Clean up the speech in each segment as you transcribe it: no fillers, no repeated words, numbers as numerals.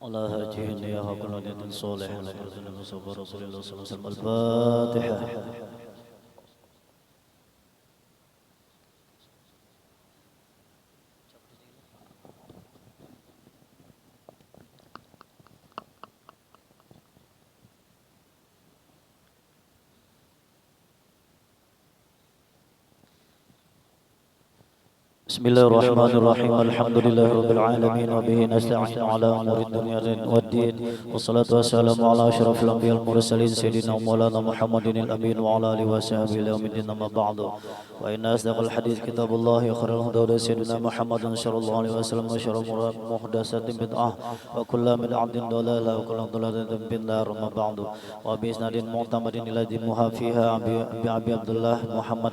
على هاته يا حق العدد الصالح على رسول الله رسول الله صلى الله عليه وسلم. الفاتحة. بسم الله الرحمن الرحيم. الحمد لله رب العالمين وبه نستعين على أمور الدنيا والدين، والصلاة والسلام على أشرف الأنبياء المرسلين سيدنا مولانا محمد الأمين وعلى آله وصحبه إلى يوم الدين. أما بعد، وإن أصدق الحديث كتاب الله وخير الهدى سيدنا محمد صلى الله عليه وسلم، وشر الأمور محدثات بدعة وكل بدعة ضلالة وكل ضلالة في النار. أما بعد، وبإسناد معتمد إلى دمها فيها أبي عبد الله محمد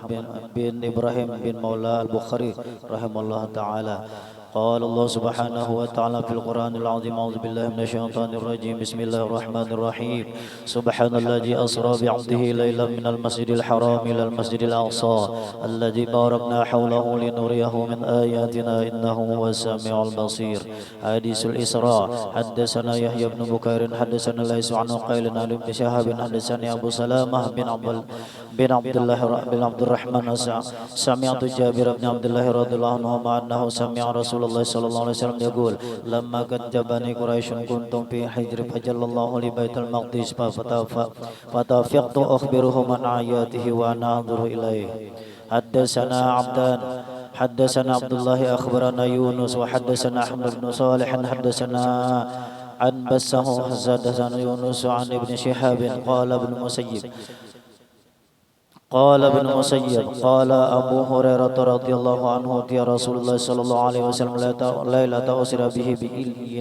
بن إبراهيم بن مولى البخاري رحمه الله تعالى. قال الله سبحانه وتعالى في القرآن العظيم: أعوذ بالله من الشيطان الرجيم، بسم الله الرحمن الرحيم. سبحان الذي أسرى بعبده ليلا من المسجد الحرام إلى المسجد الأقصى الذي باركنا حوله لنريه من آياتنا إنه هو السميع البصير. حديث الإسراء. حدثنا يحيى بن بكير حدثنا ليس عن قيل عن ابن شهاب حدثني أبو سلامة بن عبد الرحمن سمعت جابر بن عبد الله رضي الله عنهما أنه سمع رسول الله صلى الله عليه وسلم يقول: لما كتبني قريش كنتم في حجر فجل الله لبيت المقدس فتفقت أخبرهم عن آياته وأنا أنظر إليه. حدثنا عبد الله أخبرنا يونس وحدثنا أحمد بن صالح حدثنا عن بسه حدثنا يونس عن ابن شهاب قال ابن مسيب قال أبو هريرة رضي الله عنه: يا رسول الله صلى الله عليه وسلم ليلة أسرى به بإلي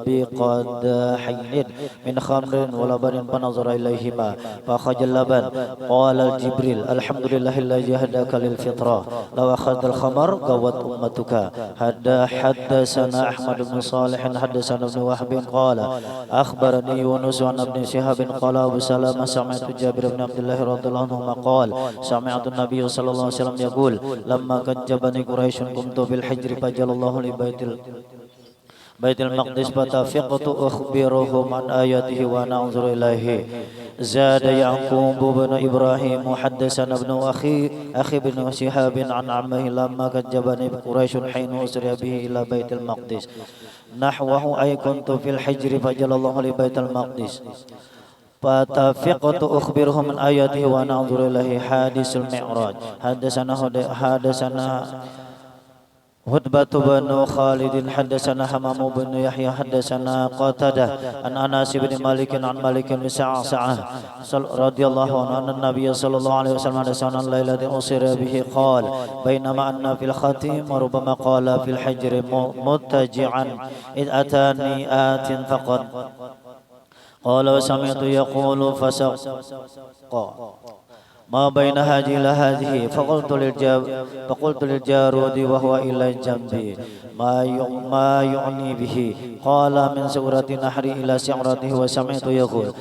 بقدحين من خمر ولبن فنظر إليهما فأخرج اللبن. قال جبريل: الحمد لله الذي هداك للفطرة، لو أخذت الخمر قوت أمتك. حدثنا أحمد بن صالح حدثنا ابن وهب قال أخبرني يونس عن ابن شهاب قال أبو سلمة سمعت جابر بن عبد الله رضي الله عنهما قال سمعت النبي صلى الله عليه وسلم يقول: لما كجبني قريش قمت بالحجر فجل الله لبيت المقدس فتفقت أخبرهم عن آياته وأنا أنظر إليه. زاد يعقوب بن إبراهيم حدثنا ابن أخي بن شهاب عن عمه: لما كجبني قريش حين أسري به إلى بيت المقدس نحوه أي كنت في الحجر فجل الله لبيت المقدس فتفقت أخبرهم من آياته وأنا أنظر إليه. حديث المعراج. حدثنا هدبة بن خالد حدثنا حمام بن يحيى حدثنا قتادة عن أنس بن مالك عن مالك بن سعسعة رضي الله عنه أن النبي صلى الله عليه وسلم حدثنا الليلة أسري به قال: بينما أنا في الختيم وربما قال في الحجر متجعا إذ أتاني آت فقد قال وسمعت يقول فسق ما بين هذه إلى هذه فقلت للجارود وهو إلى جنبي ما يعني به. قال من سورة النحر إلى سعرته وسمعت يقول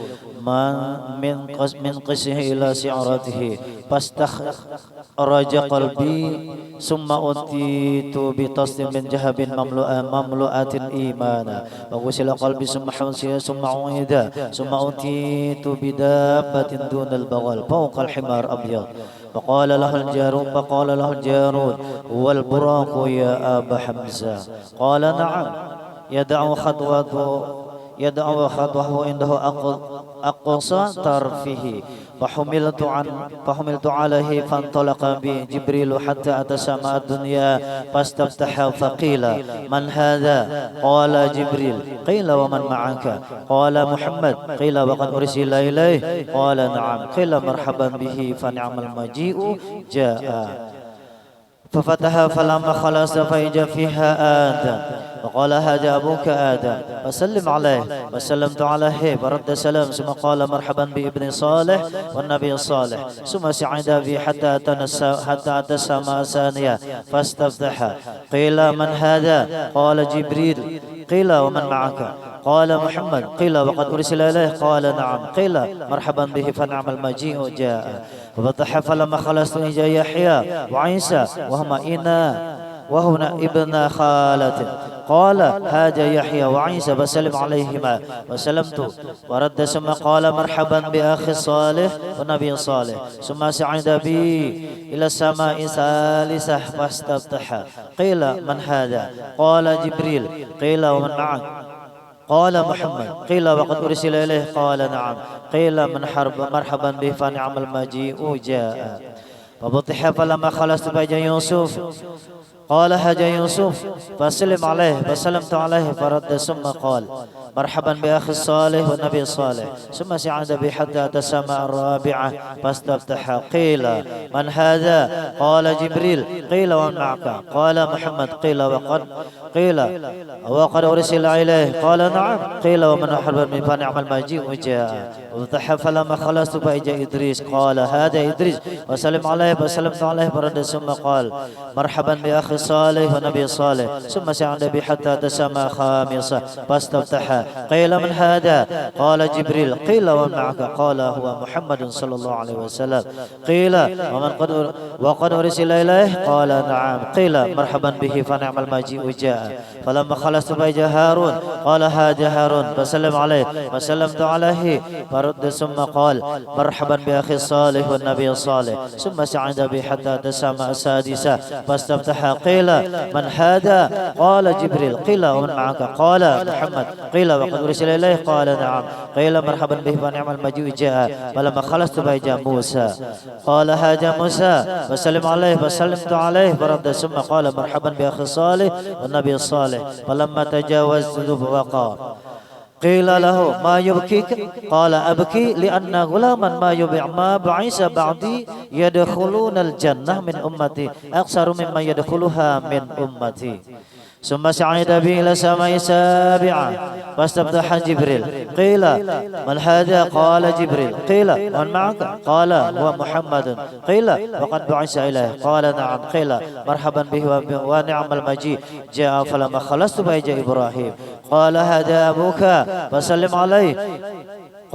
من قسه إلى سعرته فاستخرج قلبي ثم أتيت بطست من ذهب مملوءة إيمانا فغسل قلبي ثم حنسي ثم عيد ثم أتيت بدابة دون البغل فوق الحمار أبيض فقال له الجارود: هو البراق يا أبا حمزة؟ قال: نعم. يدعو خطوه عنده أقصى طرفه فحملت عليه فانطلق بي جبريل حتى أتى سماء الدنيا فاستفتح فقيل: من هذا؟ قال: جبريل. قيل: ومن معك؟ قال: محمد. قيل: وقد أرسل إليه؟ قال: نعم. قيل: مرحبا به فنعم المجيء جاء. ففتح فلما خلص فإجا فيها آدم فقال: هذا أبوك آدم فسلم عليه. فسلمت عليه فرد السلام ثم قال: مرحبا بابن صالح والنبي الصالح. ثم سعد بي حتى أتى السماء ثانية فاستفتح. قيل: من هذا؟ قال: جبريل. قيل: ومن معك؟ قال: محمد. قيل: وقد أرسل إليه؟ قال: نعم. قيل: مرحبا به فنعم المجيء جاء. ففتح فلما خلصت إجا يحيى وعيسى وهما ابن خالة قال هذا يحيى وعيسى فسلم عليهما وسلمت ورد ثم قال مرحبا بأخي صالح والنبي صالح ثم صعد بي إلى السماء الثالثة فاستفتح قيل من هذا قال جبريل قيل ومن معك قال محمد قيل وقد أرسل إليه قال نعم قيل من حرب مرحبا به فنعم المجيء جاء فبطح فلما خلصت بين يوسف قال هجا يوسف فسلم عليه فسلمت عليه فرد ثم قال مرحبا بأخي الصالح والنبي الصالح ثم صعد بي حتى أتى السماء الرابعة فاستفتح قيل من هذا قال جبريل قيل ومن معك قال محمد وقد أرسل إليه قال نعم قيل ومن أحب من فنعم المجيء جاء وفتح فلما خلصت فإجا إدريس قال هذا إدريس وسلم عليه فسلمت عليه فرد ثم قال مرحبا بأخي صالح ونبي صالح ثم صعد بي حتى أتى السماء خامسة فاستفتح قيل من هذا قال جبريل قيل ومن معك قال هو محمد صلى الله عليه وسلم قيل وقد أرسل إليه قال نعم قيل مرحبا به فنعم المجيء جاء فلما خلصت بيجا هارون قال هذا هارون فسلم عليه فسلمت عليه فرد ثم قال مرحبا بأخي صالح والنبي الصالح ثم صعد بي حتى أتى السماء السادسة فاستفتح قيل من هذا قال جبريل قيل ومن معك قال محمد قيل وقد أرسل إليه قال نعم قيل مرحبا به فنعم المجيء جاء فلما خلصت بيجا موسى قال هذا موسى فسلم عليه فسلمت عليه فرد ثم قال مرحبا بأخي صالح والنبي الصالح فلما تجاوزت وقع قيل له ما يبكيك قال أبكي لأن غلاما ما بعث بعدي يدخلون الجنة من أمتي أكثر مما يدخلها من أمتي ثم صعد بي إلى السماء السابعة فاستفتح جبريل قيل من هذا قال جبريل قيل من معك قال هو محمد قيل وقد بعث إليه قال نعم قيل مرحبا به ونعم المجيء جاء فلما خلصت بيجا إبراهيم قال هذا أبوك فسلم عليه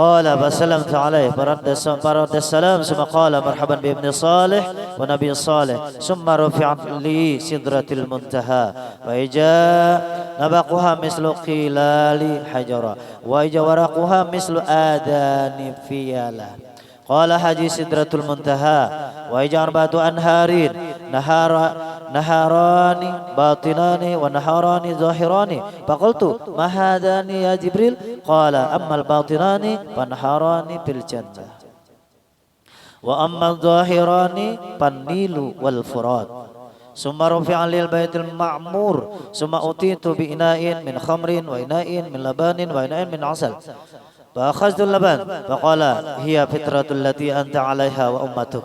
قال فسلمت عليه فرد السلام ثم قال مرحبا بابن صالح ونبي صالح ثم رفع لي سدرة المنتهى وإجا نبقها مثل قلال حجرة وإجا ورقها مثل آذان فيلة قال هذه سدرة المنتهى وإجا أربعة أنهار نهاران باطنان ونهاران ظاهران فقلت ما هذان يا جبريل قال أما الباطنان فنهاران في الجنة وأما الظاهران فالنيل والفرات ثم رفع لي البيت المعمور ثم أتيت بإناء من خمر وإناء من لبان وإناء من عسل فأخذت اللبن فقال هي فطرة التي أنت عليها وأمتك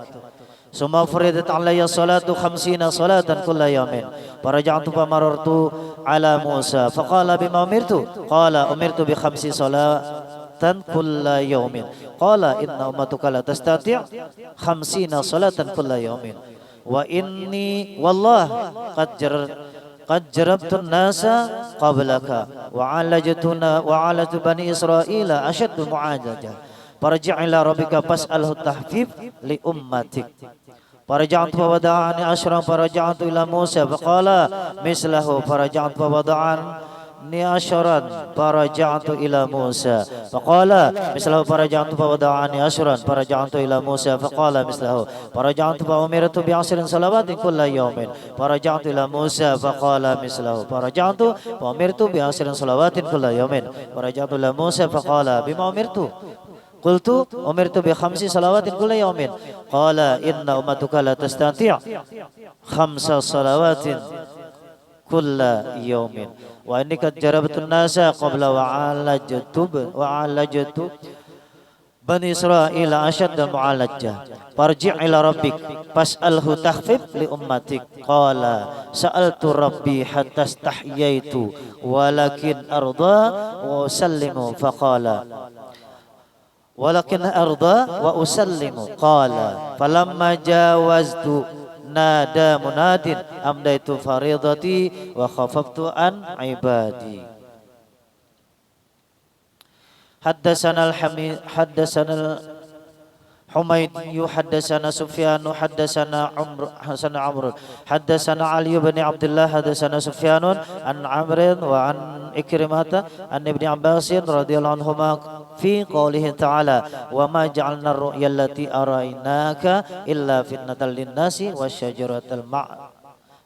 ثم فرضت علي الصلاة 50 صلاة كل يوم فرجعت فمررت على موسى فقال بما أمرت قال أمرت ب5 صلاة كل يوم قال إن أمتك لا تستطيع 50 صلاة كل يوم وإني والله قد جربت الناس قبلك وعالجت بني إسرائيل أشد معالجة فرجع إلى ربك فاسأله التخفيف لأمتك فرجعت فوضعني 10 فرجعت إلى موسى فقال مثله فرجعت فوضعني 10 فرجعت إلى موسى فقال مثله فرجعت فوضعني 10 فرجعت إلى موسى فقال مثله فرجعت فأمرت ب10 صلوات كل يوم فرجعت إلى موسى فقال مثله فرجعت فأمرت ب10 صلوات كل يوم فرجعت إلى موسى فقال بما أمرت قلت أمرت ب5 صلوات كل يوم قال إن أمتك لا تستطيع 5 صلوات كل يوم وإني قد جربت الناس قبل وعالجت بني إسرائيل أشد معالجة فارجع إلى ربك فاسأله تخفيف لأمتك قال سألت ربي حتى استحييت ولكن أرضى وأسلم فقال ولكن أرضى وأسلم قال فلما جاوزت نادى مناد أمضيت فريضتي وخففت عن عبادي. حدثنا حميدي حدثنا سفيان حدثنا عمرو حدثنا علي بن عبد الله حدثنا سفيان عن عمرو وعن إكرمة عن ابن عباس رضي الله عنهما في قوله تعالى وما جعلنا الرؤيا التي أريناك إلا فتنة للناس والشجرة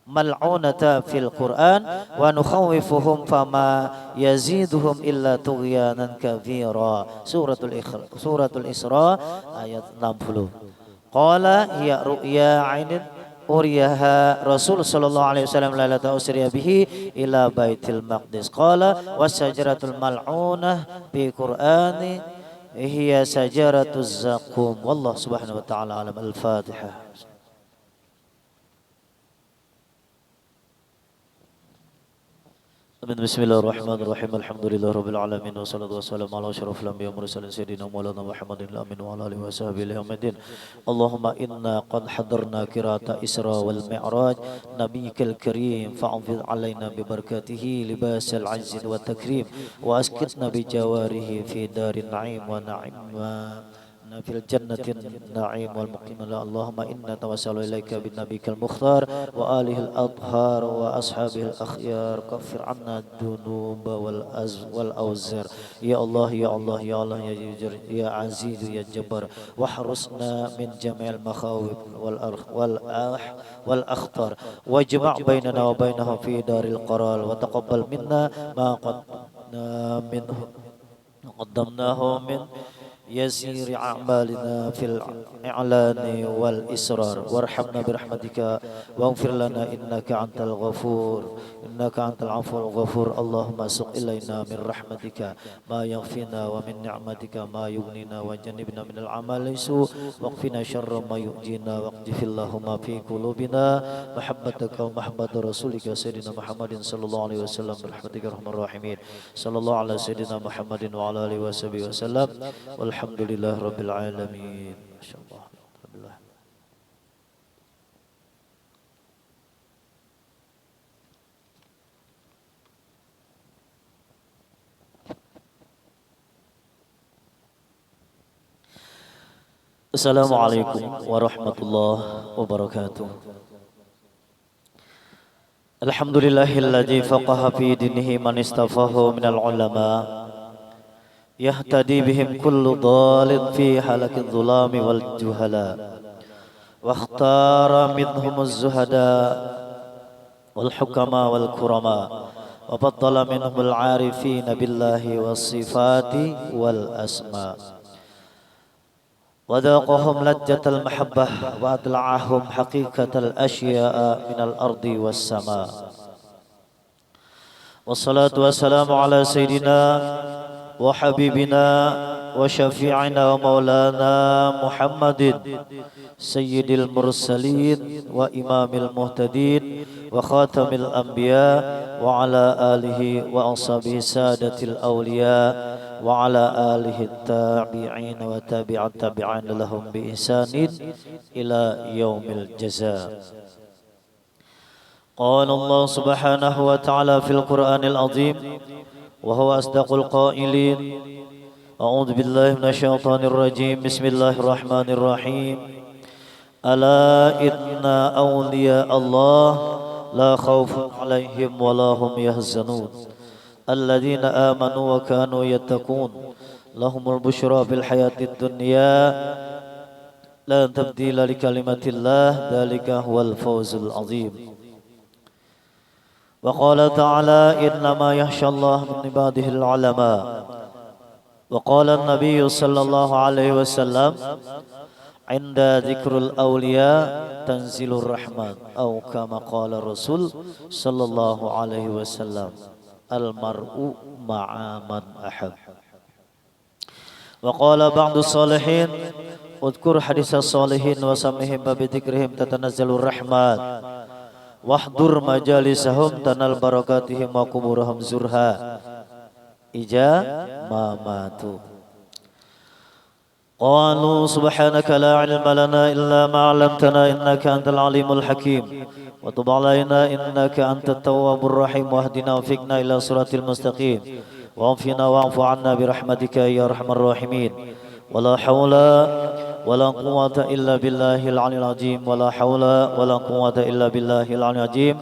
ملعونة في القرآن ونخوفهم فما يزيدهم إلا طغيانا كبيرا. سورة الإسراء ayat 60. Qala hiya ru'ya 'ainin uriyaha Rasul sallallahu alaihi wasallam lailata usriya bihi ila Baitul Maqdis. Qala wasajaratul mal'unah bi Qur'ani hiya sajaratuz zaqum. Wallahu subhanahu wa ta'ala alam. Al-Fatihah. Bismillahirrahmanirrahim. Alhamdulillah rabbil alamin wassalatu wassalamu ala asyrafil anbiya'i wal mursalin sayyidina maulana Muhammadin amin wa ala alihi washabihi ahmadin. Allahumma inna qad hadarna qira'ata Isra wal Mi'raj nabiyyikal karim fa'fid alaina bi barakatihi libasal azzi wa takrim wa askitna bi jawarihi fi darin na'im wa في الجنة النعيم والمقيم. اللهم إنا توسل إليك بنبيك المختار وآله الأطهار وأصحابه الأخيار كفر عنا الذنوب والأوزار يا الله يا الله يا الله يا عزيز يا جبار واحرسنا من جميع المخاوف والأخطار واجمع بيننا وبينهم في دار القرار وتقبل منا ما قدمناه من يسير أعمالنا في الإعلان والإسرار وارحمنا برحمتك واغفر لنا إنك أنت الغفور إنك أنت العفو الغفور. اللهم سق إلينا من رحمتك ما يغفينا ومن نعمتك ما يغنينا وجنبنا من العمل سوء واقفنا شر ما يؤجينا واقذف اللهم في قلوبنا محبتك ومحبة رسولك سيدنا محمد صلى الله عليه وسلم برحمتك يا أرحم الراحمين. صلى الله على سيدنا محمد وعلى آله وصحبه وسلم. Alhamdulillah rabbil alamin. Masyaallah. Assalamualaikum warahmatullahi wabarakatuh. Alhamdulillahilladzi faqaha fi dinihi man istafahu minal ulama يهتدي بهم كل ضال في حلق الظلام والجهلاء واختار منهم الزهداء والحكماء والكرماء وفضل منهم العارفين بالله والصفات والأسماء وذاقهم لذة المحبة وأطلعهم حقيقة الأشياء من الأرض والسماء والصلاة والسلام على سيدنا وحبيبنا وشفيعنا ومولانا محمد سيد المرسلين وإمام المهتدين وخاتم الأنبياء وعلى آله وأصحابه سادة الأولياء وعلى آله التابعين وتابع التابعين لهم بإحسان إلى يوم الجزاء. قال الله سبحانه وتعالى في القرآن العظيم وهو أصدق القائلين أعوذ بالله من الشيطان الرجيم بسم الله الرحمن الرحيم ألا إن أولياء الله لا خوف عليهم ولا هم يحزنون الذين آمنوا وكانوا يتقون لهم البشرى في الحياة الدنيا لا تبديل لكلمة الله ذلك هو الفوز العظيم. وقال تعالى إنما يخشى الله من عباده العلماء. وقال النبي صلى الله عليه وسلم عند ذكر الأولياء تنزل الرحمن أو كما قال الرسول صلى الله عليه وسلم المرء مع من أحب. وقال بعض الصالحين اذكر حديث الصالحين وسمهم بذكرهم تتنزل الرحمن wahdur majalisahum tanal barakatihim wa kuburahum zurha ija mamatu. Qalu subhanaka la ilma lana illa ma 'allamtana innaka antal alimul hakim wa tub 'alaina innaka antat tawwabur rahim wahdina wafiqna ila siratil mustaqim wa afina wa'fu 'anna bi rahmatika ya arhamar rahimin. Wala haula ولا قوة إلا بالله العلي العظيم ولا حول ولا قوة إلا بالله العلي العظيم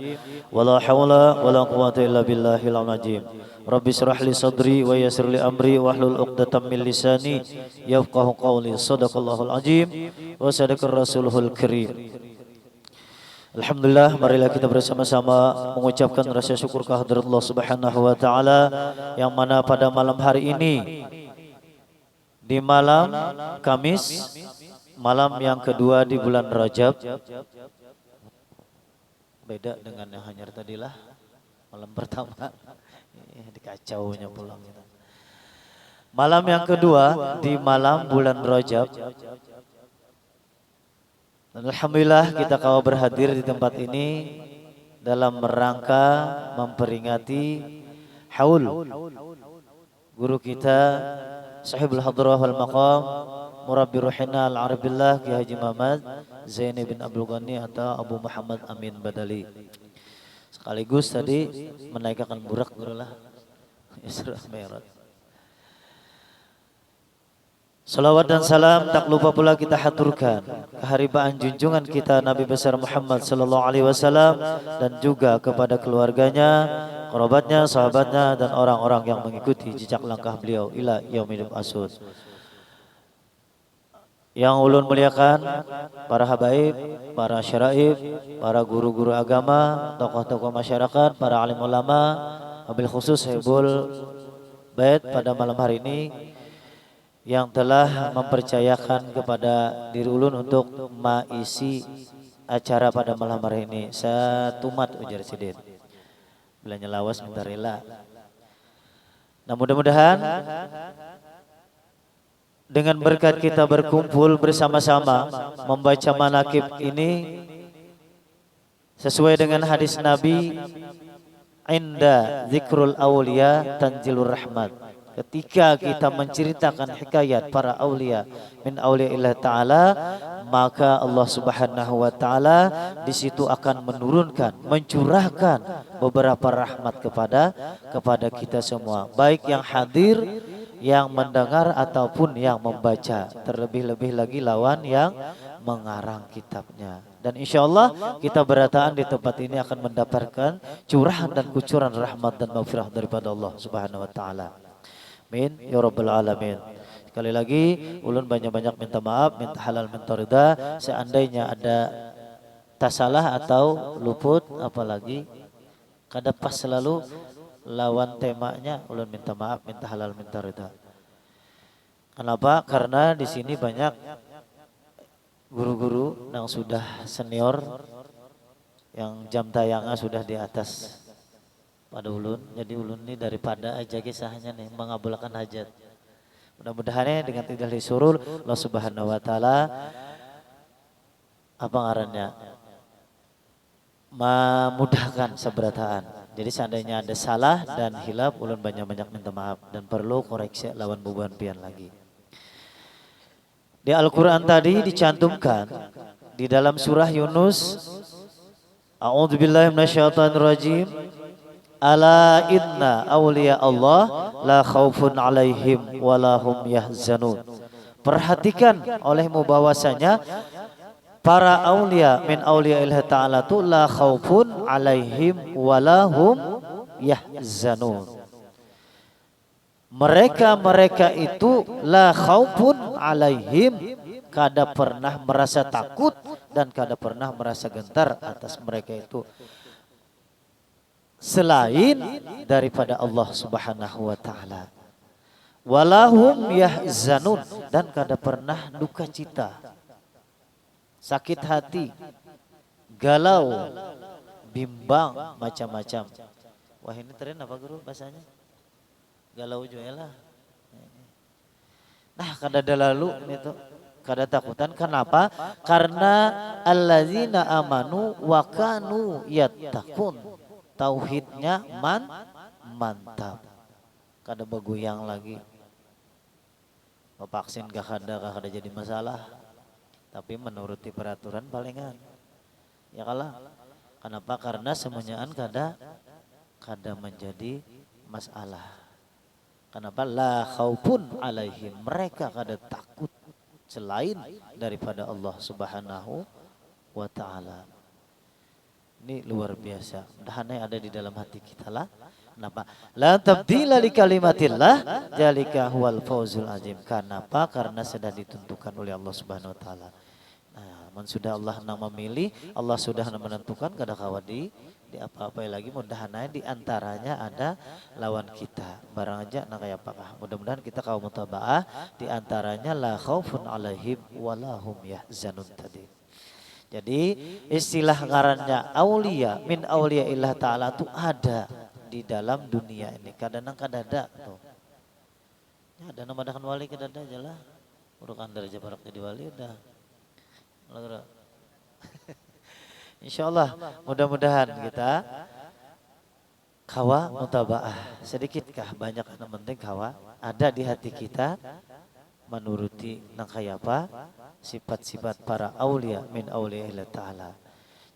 ولا حول ولا قوة إلا بالله العلي العظيم رب اشرح لي صدري ويسر لي أمري واحلل عقدة من لساني يفقه قولي صدق الله العظيم وصدق الرسول الكريم. Alhamdulillah, marilah kita bersama-sama mengucapkan rasa syukur kehadirat Allah Subhanahu wa taala yang mana pada malam hari ini di malam Kamis, malam yang kedua di bulan Rajab. Beda dengan yang hanyar tadilah malam pertama. Dikacaunya pulang kita. Malam yang kedua di malam bulan Rajab. Alhamdulillah kita kau berhadir di tempat ini dalam rangka memperingati haul guru kita Sahibul Hadrah wal Maqam Murabbi Ruhina Al-Arabillah Ki Haji Muhammad Zaini bin Abdul Ghani atau Abu Muhammad Amin Badali. Sekaligus tadi menaikkan burak gurulah Isra Mi'raj. Salawat dan salam tak lupa pula kita haturkan keharibaan junjungan kita Nabi besar Muhammad sallallahu alaihi wasallam dan juga kepada keluarganya, kerabatnya, sahabatnya dan orang-orang yang mengikuti jejak langkah beliau ila yaumil asud. Yang ulun muliakan para habaib, para syaraib, para guru-guru agama, tokoh-tokoh masyarakat, para alim ulama, wabil khusus Hibul Bait pada malam hari ini yang telah mempercayakan kepada diri ulun untuk mengisi acara pada malam hari ini. Saya tumat ujar sidin. Bilanya lawas minta rela. Nah mudah-mudahan dengan berkat kita berkumpul bersama-sama membaca manakib ini sesuai dengan hadis Nabi, inda zikrul awliya tanzilur rahmat. Ketika kita menceritakan hikayat para aulia min auliaillah ta'ala, maka Allah Subhanahu wa ta'ala di situ akan menurunkan, mencurahkan beberapa rahmat kepada kita semua, baik yang hadir, yang mendengar ataupun yang membaca, terlebih-lebih lagi lawan yang mengarang kitabnya. Dan insya Allah kita berataan di tempat ini akan mendapatkan curahan dan kucuran rahmat dan maghfirah daripada Allah Subhanahu wa ta'ala. Amin ya rabbal alamin. Sekali lagi ulun banyak-banyak minta maaf, minta halal, minta ridha. Seandainya ada tasalah atau luput, apalagi kada pas selalu lawan temanya, ulun minta maaf, minta halal, minta ridha. Kenapa? Karena di sini banyak guru-guru yang sudah senior, yang jam tayangnya sudah di atas pada ulun, jadi ulun ini daripada aja kisahnya nih mengabulkan hajat. Mudah-mudahan dengan tidak disurul Allah Subhanahu wa taala apa ngarannya memudahkan seberataan. Jadi seandainya ada salah dan hilaf, ulun banyak-banyak minta maaf dan perlu koreksi lawan bubuhan pian lagi. Di Al-Qur'an tadi dicantumkan di dalam surah Yunus, A'udzubillahi minasyaitonirrajim. Ala inna awliya Allah la khaufun alaihim walahum yahzanun. Perhatikan olehmu bahwasanya para aulia min aulia ilah ta'ala tu la khaufun alaihim walahum yahzanun. Mereka itu la khaufun alaihim, kada pernah merasa takut dan kada pernah merasa gentar atas mereka itu selain daripada Allah Subhanahu wa taala. Walahum yahzanun, dan kada pernah duka cita, sakit hati, galau, bimbang, macam-macam. Wah ini tren apa guru bahasanya? Galau juga lah. Nah kada ada lalu itu, kada takutan. Kenapa? Karena allazina amanu wa kanu yattaqun. Tauhidnya mantap, kada beguyang lagi. Vaksin gak kada jadi masalah, tapi menuruti peraturan palingan. Ya kalah. Kenapa? Karena semuanyaan kada menjadi masalah. Kenapa? La khaufun alaihim, mereka kada takut selain daripada Allah Subhanahu wa taala. Ini luar biasa. Mudah-mudahan ada di dalam hati kita lah. Kenapa? La tabdila li kalimatillah zalika huwal fawzul azim. Kenapa? Karena sudah ditentukan oleh Allah Subhanahu wa taala. Nah, sudah Allah memilih, Allah sudah menentukan kada kawa di apa-apa lagi, mudah-mudahan di antaranya ada lawan kita. Barang aja nah kayak apakah. Mudah-mudahan kita kaum mutabaah di antaranya la khaufun alaihim walahum yahzanun tadi. Jadi istilah ngarannya aulia min aulia illah ta'ala itu ada di dalam dunia ini. Kadang-kadang kadada tuh. Ya ada nama dakan wali kadada aja lah. Urukan derajat barak jadi wali udah. Insya Allah mudah-mudahan kita kawa mutabaah. Sedikitkah banyak yang penting kawa ada di hati kita menuruti nang kaya apa sifat-sifat para aulia min aulia Allah Ta'ala.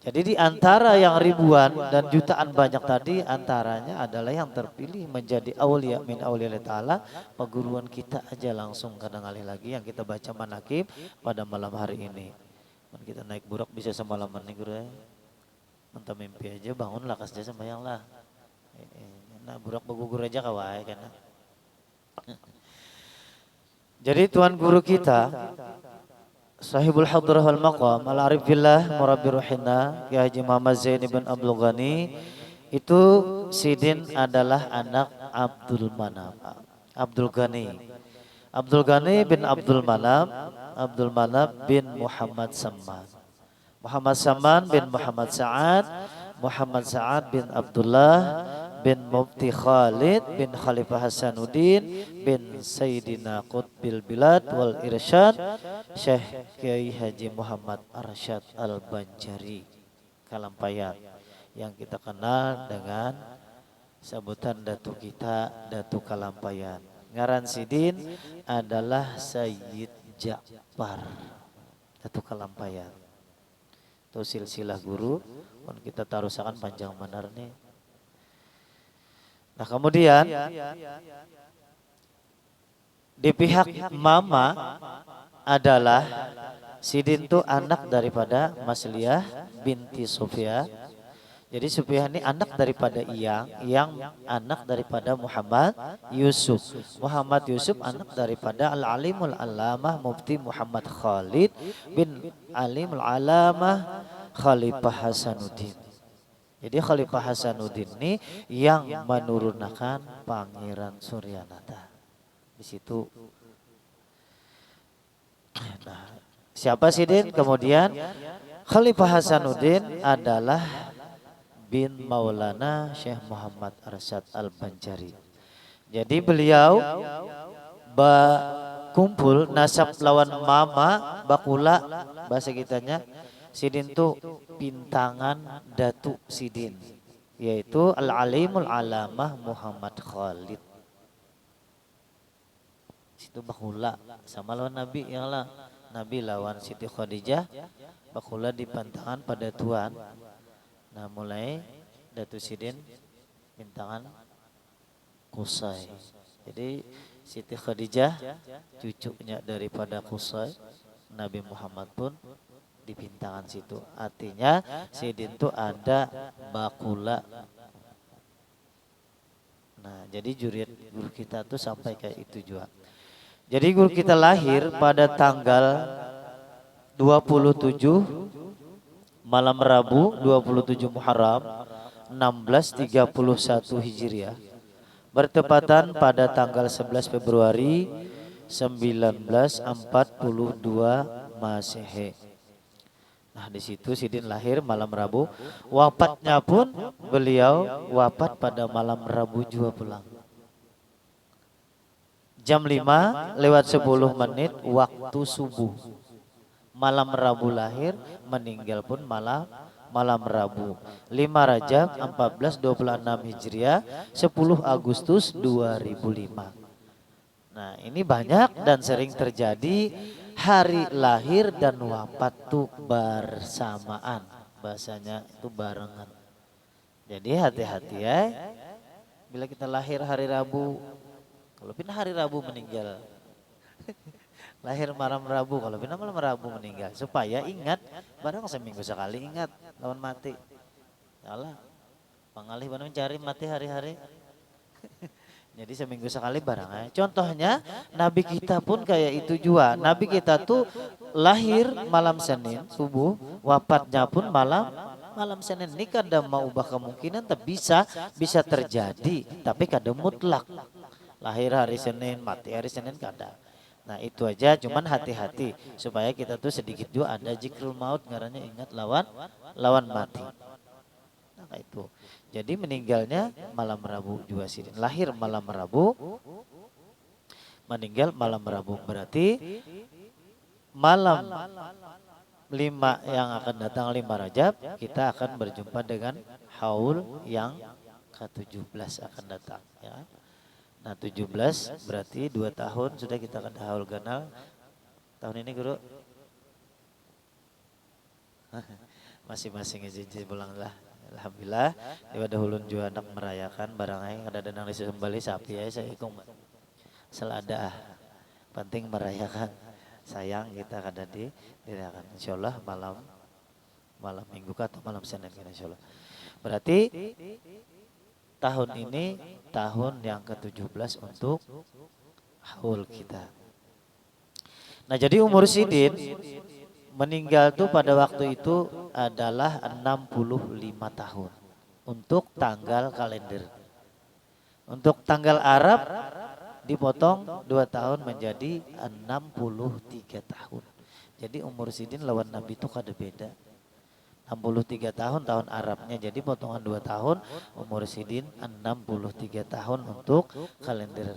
Jadi di antara yang ribuan dan jutaan banyak tadi, antaranya adalah yang terpilih menjadi aulia min aulia Allah Ta'ala, peguruan kita aja langsung kadang kali lagi yang kita baca manakib pada malam hari ini. Kita naik burak bisa semalaman nih guru ya. Mentah mimpi aja bangun lah kasih sembahyang lah. Nah burak begugur aja kawai kan. Jadi tuan guru kita Sahibul Hadrah wal Maqam Al-Arif Billah Murabbi Ruhina Ki Haji Muhammad Zain bin Abdul Ghani itu Sidin adalah anak Abdul Manap Abdul Ghani bin Abdul Manap bin Muhammad Samman Muhammad Samman bin Muhammad Sa'ad bin Abdullah bin Mufti Khalid bin Khalifah Hasanuddin bin Sayyidina Qutbil Bilad wal Irsyad Syekh Kiai Haji Muhammad Arsyad Al-Banjari Kalampayan yang kita kenal dengan sebutan Datu kita Datu Kalampayan. Ngaran Sidin adalah Sayyid Ja'far Datu Kalampayan. Itu silsilah guru pun kita tarusakan panjang benar nih. Nah kemudian di pihak mama adalah Sidin itu anak daripada Masliyah binti Sufyah. Jadi Sufyah ini anak daripada yang anak daripada Muhammad Yusuf. Muhammad Yusuf anak daripada Al-Alimul Alamah Mufti Muhammad Khalid bin Alimul Alamah Khalifah Hasanuddin. Jadi Khalifah Hasanuddin ini yang menurunkan Pangeran Suryanata. Di situ. Nah, siapa Sidin? Kemudian Khalifah Hasanuddin adalah bin Maulana Syekh Muhammad Arsyad Al-Banjari. Jadi beliau kumpul nasab lawan mama bakula bahasa kitanya. Sidin itu pintangan Datu Sidin, yaitu Al-Alimul Alamah Muhammad Khalid. Situ bakula sama lawan Nabi yang lah. Nabi lawan Siti Khadijah, bakula dipantangan pada Tuan. Nah mulai Datu Sidin pintangan Qusay. Jadi Siti Khadijah cucunya daripada Qusay, Nabi Muhammad pun di pintangan situ. Artinya Sidin itu ada bakula. Nah jadi guru kita tuh sampai kayak itu juga. Jadi guru kita lahir pada tanggal 27 malam Rabu 27 Muharram 1631 Hijriah. Bertepatan pada tanggal 11 Februari 1942 Masehi. Nah di situ Sidin lahir malam Rabu, wafatnya pun beliau wafat pada malam Rabu juga pulang. Jam 5 lewat 10 menit waktu subuh. Malam Rabu lahir, meninggal pun malam Rabu. 5 Rajab 1426 Hijriah, 10 Agustus 2005. Nah ini banyak dan sering terjadi hari lahir dan wafat tuh bersamaan, bahasanya itu barengan. Jadi hati-hati ya, bila kita lahir hari Rabu, kalau pindah hari Rabu meninggal, Lahir malam Rabu, kalau benar malam Rabu meninggal. Supaya ingat, barang seminggu sekali ingat lawan mati. Ya Allah, pangalih benar mencari mati hari-hari. Jadi seminggu sekali barang. Contohnya Nabi kita pun kayak itu juga. Nabi kita tuh lahir malam Senin subuh, wafatnya pun malam Senin. Ini kadang mau ubah kemungkinan tapi bisa terjadi, tapi kadang mutlak. Lahir hari Senin, mati hari Senin kadang. Nah itu aja, cuman hati-hati supaya kita tuh sedikit juga ada zikrul maut, ngarannya ingat lawan mati. Nah itu. Jadi meninggalnya malam Rabu juga sidin. Lahir malam Rabu, meninggal malam Rabu. Berarti malam 5 yang akan datang 5 Rajab, kita akan berjumpa dengan haul yang ke-17 akan datang. Ya. Nah 17 berarti 2 tahun sudah kita akan haul ganal. Tahun ini guru masing-masing izin pulang lah. Alhamdulillah, di Wadahulun juga anak merayakan barangnya ada danang di Sembali sapi ya saya ikut selada penting merayakan sayang kita ada dirayakan insyaallah malam minggu atau malam Senin insyaallah. Berarti tahun ini tahun yang ke-17 untuk haul kita. Nah jadi umur sidin meninggal tuh pada waktu itu adalah 65 tahun untuk tanggal kalender. Untuk tanggal Arab dipotong 2 tahun menjadi 63 tahun. Jadi umur sidin lawan Nabi itu kada beda. 63 tahun Arabnya, jadi potongan 2 tahun umur sidin 63 tahun untuk kalender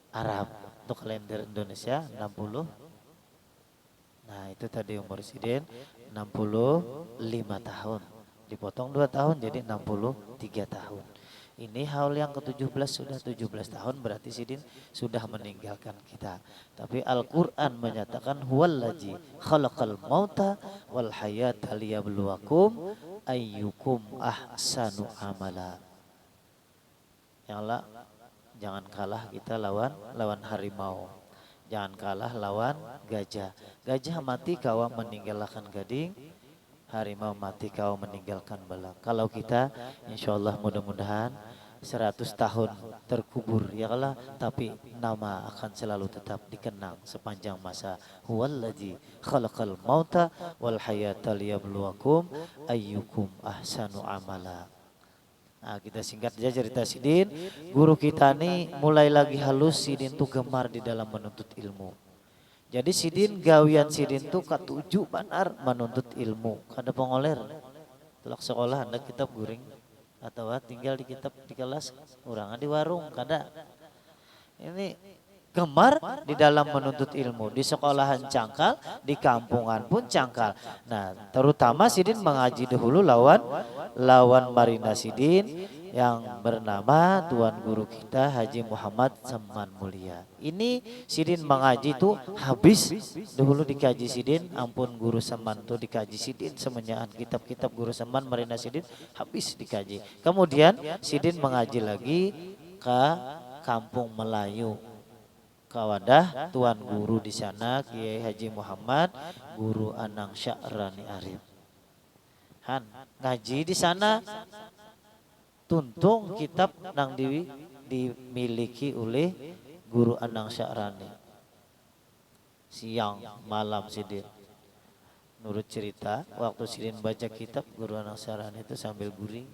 Arab. Untuk kalender Indonesia 60. Nah itu tadi umur sidin 65 tahun. Dipotong 2 tahun jadi 63 tahun. Ini haul yang ke-17 sudah 17 tahun berarti sidin sudah meninggalkan kita. Tapi Al-Quran menyatakan huwallazi khalaqal mauta wal hayata liyabluwakum ayyukum ahsanu amala. Ya Allah, jangan kalah kita lawan harimau. Jangan kalah lawan gajah. Gajah mati kau meninggalkan gading, harimau mati kau meninggalkan belang. Kalau kita insya Allah mudah-mudahan 100 tahun terkubur ya Allah, tapi nama akan selalu tetap dikenang sepanjang masa. Huwallazi khalaqal mauta wal hayata liyabluwakum ayyukum ahsanu amala. Nah kita singkat saja cerita sidin. Guru kita nih mulai lagi halus sidin tuh gemar di dalam menuntut ilmu. Jadi sidin gawian sidin tuh ketujuh benar menuntut ilmu. Kada pengoler. Telak sekolah anda kitab guring atau tinggal di kitab di kelas orang di warung kada. Ini gemar di dalam menuntut ilmu, di sekolahan cangkal, di kampungan pun cangkal. Nah, terutama sidin mengaji dahulu lawan Marina Sidin yang bernama Tuan Guru kita Haji Muhammad Seman Mulia. Ini sidin mengaji tuh habis dahulu dikaji sidin, ampun Guru Seman tuh dikaji sidin semenjak kitab-kitab Guru Seman Marina Sidin habis dikaji. Kemudian sidin mengaji lagi ke Kampung Melayu. Kawadah Tuan Guru di sana Kiai Haji Muhammad Guru Anang Sya'rani Arif. Han ngaji di sana tuntung kitab nang dimiliki oleh Guru Anang Sya'rani. Siang malam sidin. Nurut cerita waktu sidin baca kitab Guru Anang Sya'rani itu sambil guring.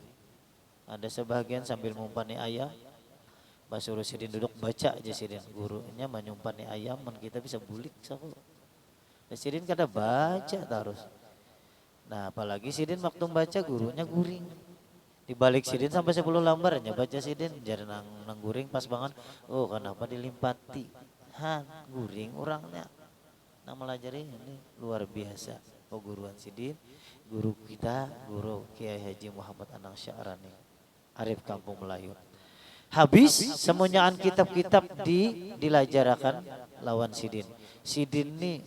Ada sebagian sambil mumpani ayam. Basuruh sidin duduk baca aja sidin, gurunya menyumpani ayam, kita bisa bulik saku. Sidin kada baca terus. Nah apalagi sidin waktu baca gurunya guring. Dibalik sidin sampai 10 lembarnya baca sidin, jadi nang guring pas banget. Oh kenapa dilimpati? Guring orangnya. Nah melajari ini luar biasa. Oh guruan sidin, guru kita, guru Kiai Haji Muhammad Anang Sya'rani Arif Kampung Melayu. Habis semuanyaan kitab-kitab dilajarakan lawan sidin. Sidin nih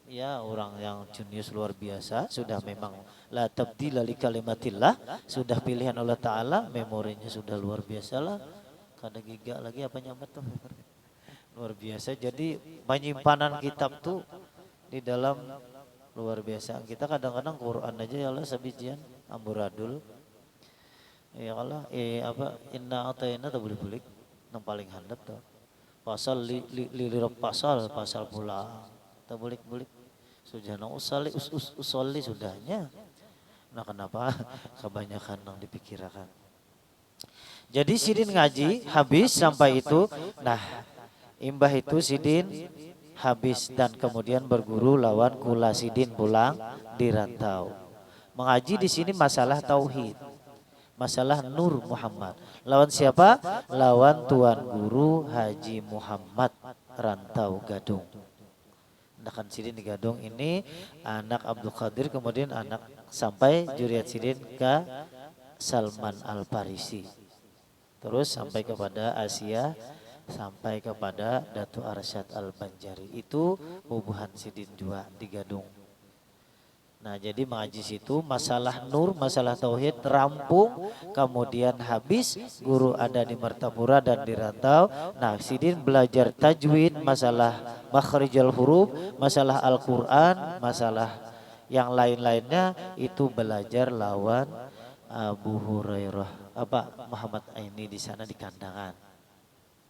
ya orang yang jenius luar biasa, sudah memang la tabdila li kalimatillah, sudah pilihan Allah Ta'ala, memorinya sudah luar biasa lah. Kada giga lagi apa nyambat tuh. luar biasa. Jadi penyimpanan kitab tuh di dalam luar biasa. Kita kadang-kadang Quran aja ya Allah sabijian amburadul. Ya Allah, apa inna atayna tak boleh bulik yang paling handap tuh. Pasal lirok pasal pula tak bulik-bulik. Sujana usali sudahnya. Nah kenapa kebanyakan yang dipikirkan. Jadi sidin ngaji habis sampai itu. Nah imbah itu sidin habis dan kemudian berguru lawan kula sidin pulang di rantau. Mengaji di sini masalah tauhid. Masalah Nur Muhammad. Lawan siapa? Lawan Tuan Guru Haji Muhammad Rantau Gadung. Nah kan sidin di Gadung ini anak Abdul Qadir kemudian anak sampai Juriat Sidin ke Salman Al-Farisi. Terus sampai kepada Asia, sampai kepada Datu Arsyad Al-Banjari. Itu bubuhan sidin jua di Gadung. Nah jadi mengaji situ masalah nur, masalah tauhid rampung, kemudian habis guru ada di Martapura dan di Rantau. Nah sidin belajar tajwid, masalah makhrijal huruf, masalah Al-Quran, masalah yang lain-lainnya itu belajar lawan Abu Hurairah, Muhammad Aini di sana di kandangan.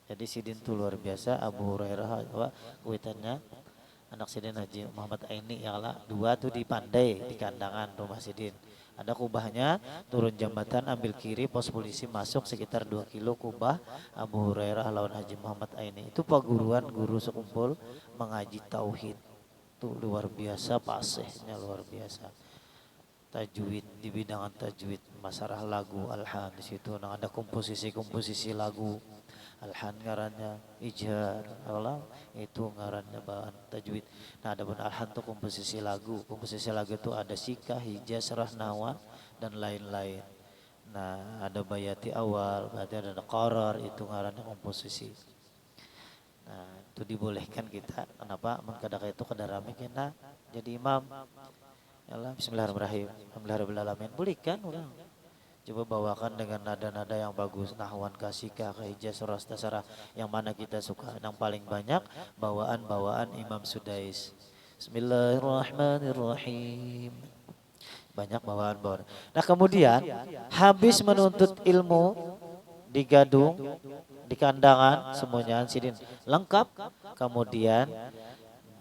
Jadi sidin itu luar biasa Abu Hurairah kuitannya. Anak sidin Haji Muhammad Aini ya Allah, dua tuh di Pandai di kandangan rumah sidin. Ada kubahnya, turun jembatan ambil kiri pos polisi masuk sekitar 2 kilo kubah Abu Hurairah lawan Haji Muhammad Aini. Itu paguruan guru sekumpul mengaji tauhid. Tuh luar biasa pasehnya luar biasa. Tajwid di bidangan tajwid, masalah lagu alhan di situ. Nah ada komposisi lagu. Alhan ngarannya ijhar, Allah itu ngarannya bahan tajwid. Nah ada pun alhan tuh komposisi lagu itu ada sikah, hijaz, serah, nawa dan lain-lain. Nah ada bayati awal, berarti ada qarar itu ngarannya komposisi. Nah itu dibolehkan kita, kenapa? Mengkadak itu kedarami kita jadi imam. Ya Allah, bismillahirrahmanirrahim. Alhamdulillahirrahmanirrahim. Bolehkan orang. Coba bawakan dengan nada-nada yang bagus, nahwan, kasikah, hijaz, rasta, sarah, yang mana kita suka. Yang paling banyak bawaan Imam Sudais. Bismillahirrahmanirrahim. Banyak bawaan. Nah kemudian habis menuntut ilmu di Gadung, di kandangan semuanya sidin lengkap. Kemudian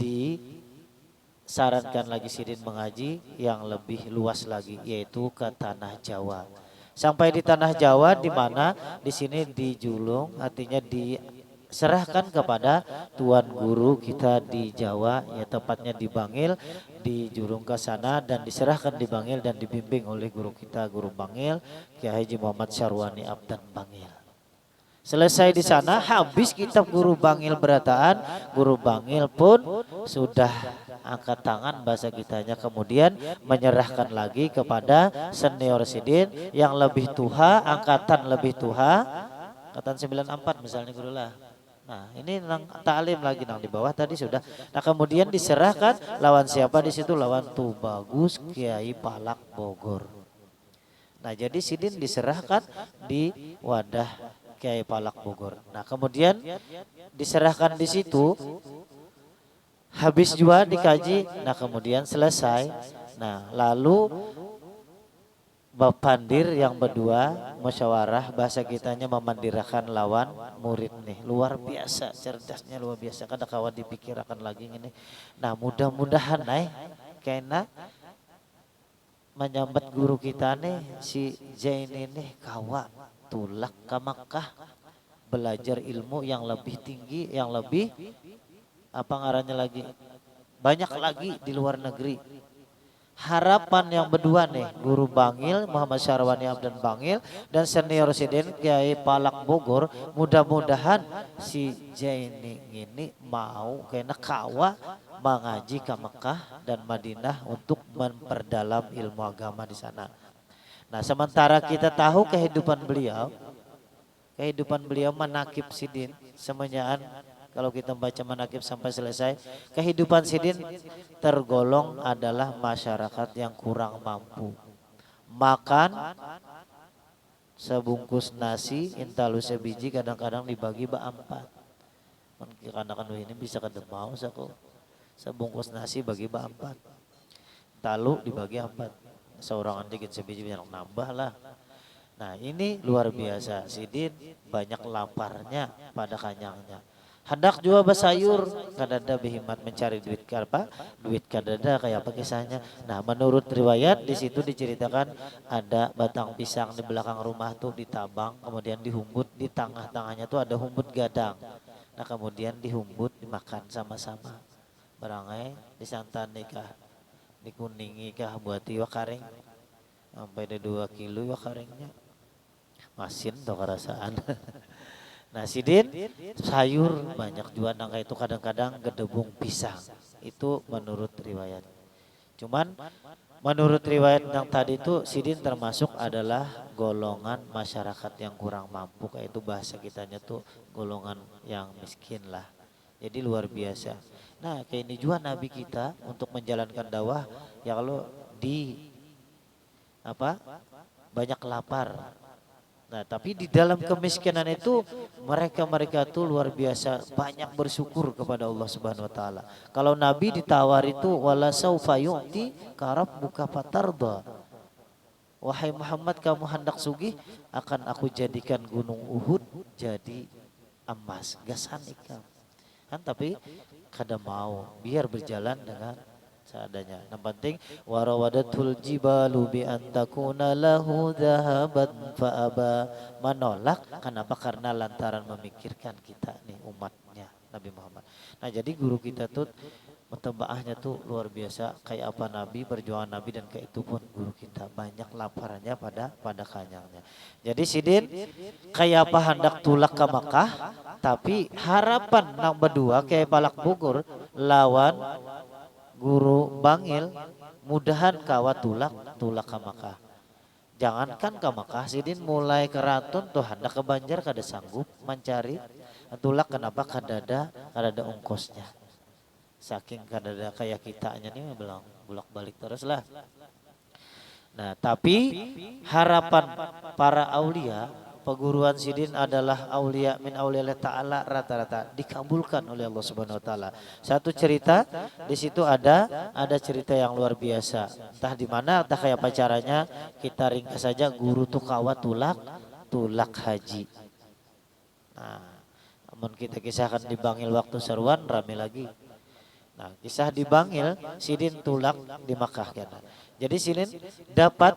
disarankan lagi sidin mengaji yang lebih luas lagi yaitu ke tanah Jawa. Sampai di tanah Jawa di mana di sini dijulung artinya diserahkan kepada tuan guru kita di Jawa ya tepatnya di Bangil, dijulung ke sana dan diserahkan di Bangil dan dibimbing oleh guru kita guru Bangil Kiai Haji Muhammad Syarwani Abdan Bangil. Selesai di sana habis kitab guru Bangil berataan, guru Bangil pun sudah angkat tangan bahasa kitanya kemudian menyerahkan lagi kepada senior sidin yang lebih tua, angkatan lebih tua, angkatan 94 misalnya guru lah. Nah ini nang ta'lim lagi nang di bawah tadi sudah. Nah kemudian diserahkan lawan siapa di situ lawan Tubagus Kiai Palak Bogor. Nah jadi sidin diserahkan di wadah Kiai Palak Bogor. Nah kemudian diserahkan di situ. Habis juga dikaji, nah kemudian selesai. Nah lalu Bapandir yang berdua musyawarah bahasa kitanya memandirakan lawan murid nih. Luar biasa, cerdasnya luar biasa. Kada kawan dipikirkan lagi ini. Nah mudah-mudahan kena menyambat guru kita nih si Zain ini kawan tulak ke Makkah belajar ilmu yang lebih tinggi, yang lebih apa ngarannya lagi banyak lagi di luar negeri. Harapan yang berdua nih guru Bangil Muhammad Syarwani Abdan Bangil dan senior sidin Kiai Palak Bogor, mudah-mudahan si Jaini ini mau kena kawa mengaji ke Mekah dan Madinah untuk memperdalam ilmu agama di sana. Nah sementara kita tahu kehidupan beliau manakib sidin semuanyaan. Kalau kita baca manakib sampai selesai, kehidupan sidin tergolong adalah masyarakat yang kurang mampu. Makan sebungkus nasi intalu sebiji kadang-kadang dibagi berempat. Karena kan ini bisa kedemau aku. Sebungkus nasi bagi empat. Talu dibagi empat. Seorang dikit sebiji yang nambah lah. Nah ini luar biasa. Sidin banyak laparnya pada kanyangnya. Hendak jual basayur kadada behimat mencari duit apa? Duit kadada kayak apa kisahnya? Nah menurut riwayat di situ diceritakan ada batang pisang di belakang rumah tuh ditabang, kemudian dihumbut di tengah-tengahnya tuh ada humbut gadang. Nah kemudian dihumbut dimakan sama-sama. Barangai disantan nikah, dikuningi kah buat iwa karing sampai ada 2 kilo iwa karingnya. Masin tuh kerasaan. Nah sidin sayur banyak jual nangka itu kadang-kadang gedebung pisang. Itu menurut riwayat. Cuman menurut riwayat yang tadi itu sidin termasuk adalah golongan masyarakat yang kurang mampu. Kayak itu bahasa kitanya tuh golongan yang miskin lah. Jadi luar biasa. Nah kayak ini juga Nabi kita untuk menjalankan dakwah ya kalau di apa banyak lapar. Nah, tapi di dalam kemiskinan itu mereka tuh luar biasa banyak bersyukur kepada Allah Subhanahu wa taala. Kalau Nabi ditawar itu wala saufa yu'ti karab buka fatarda. Wahai Muhammad kamu hendak sugih akan aku jadikan gunung Uhud jadi emas, gasan ikam. Kan tapi kada mau biar berjalan dengan seadanya. Yang penting warawadatul jibalu bi antakuna lahu dhahaban faaba menolak kenapa karena lantaran memikirkan kita nih umatnya Nabi Muhammad. Nah jadi guru kita tuh mutabaahnya tuh luar biasa kayak apa Nabi perjuangan Nabi dan kayak itu pun guru kita banyak laparannya pada kanyangnya. Jadi sidin kayak apa hendak tulak ke Makkah tapi harapan nak berdua kayak palak bukur lawan guru bangil mudahan kawat tulak ke Makkah. Jangankan ke Makkah sidin mulai ke Ratun tuh hendak ke Banjar kada sanggup mencari tulak kenapa kadada ongkosnya. Saking kadada kayak kitanya nih bilang bolak balik terus lah. Nah tapi harapan para aulia peguruan sidin adalah aulia min aulia ta'ala rata-rata dikabulkan oleh Allah Subhanahu wa taala. Satu cerita di situ ada cerita yang luar biasa. Entah di mana entah kayak apa caranya kita ringkas saja guru tuh kawat tulak haji. Nah, namun kita kisahkan di Bangil waktu seruan rame lagi. Nah, kisah di Bangil, sidin tulak di Makkah kan. Jadi sidin dapat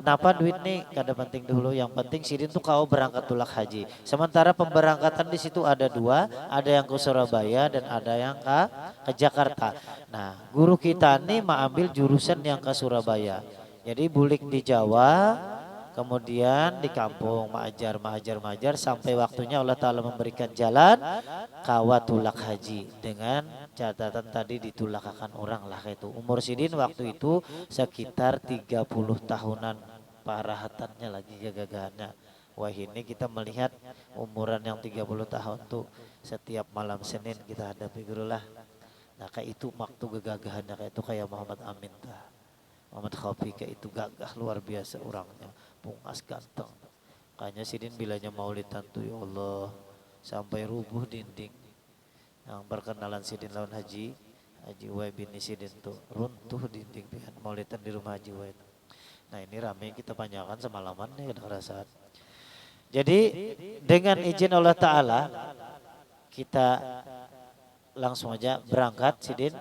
napa duit nih kada penting dulu. Yang penting sidin tuh kau berangkat tulak haji. Sementara pemberangkatan di situ ada 2, ada yang ke Surabaya dan ada yang ke Jakarta. Nah, guru kita nih mengambil jurusan yang ke Surabaya. Jadi bulik di Jawa, kemudian di kampung mengajar sampai waktunya Allah Ta'ala memberikan jalan kawat tulak haji dengan catatan tadi ditulakakan orang lah itu. Umur sidin waktu itu sekitar 30 tahunan parahatannya lagi gagahannya. Wah ini kita melihat umuran yang 30 tahun tuh setiap malam Senin kita hadapi guru lah. Nah kayak itu waktu gagahannya kayak itu kayak Muhammad Amin tah. Muhammad Khafi kayak itu gagah luar biasa orangnya. Pungas ganteng. Kayaknya sidin bilanya maulid tentu ya Allah sampai rubuh dinding. Yang berkenalan sidin lawan Haji Uwai bin Sidin tuh runtuh dinding pian maulidan di rumah Haji Uwai. Nah ini rame kita panjangkan semalaman nih ada kerasaan. Jadi dengan izin Allah Ta'ala kita langsung aja berangkat sidin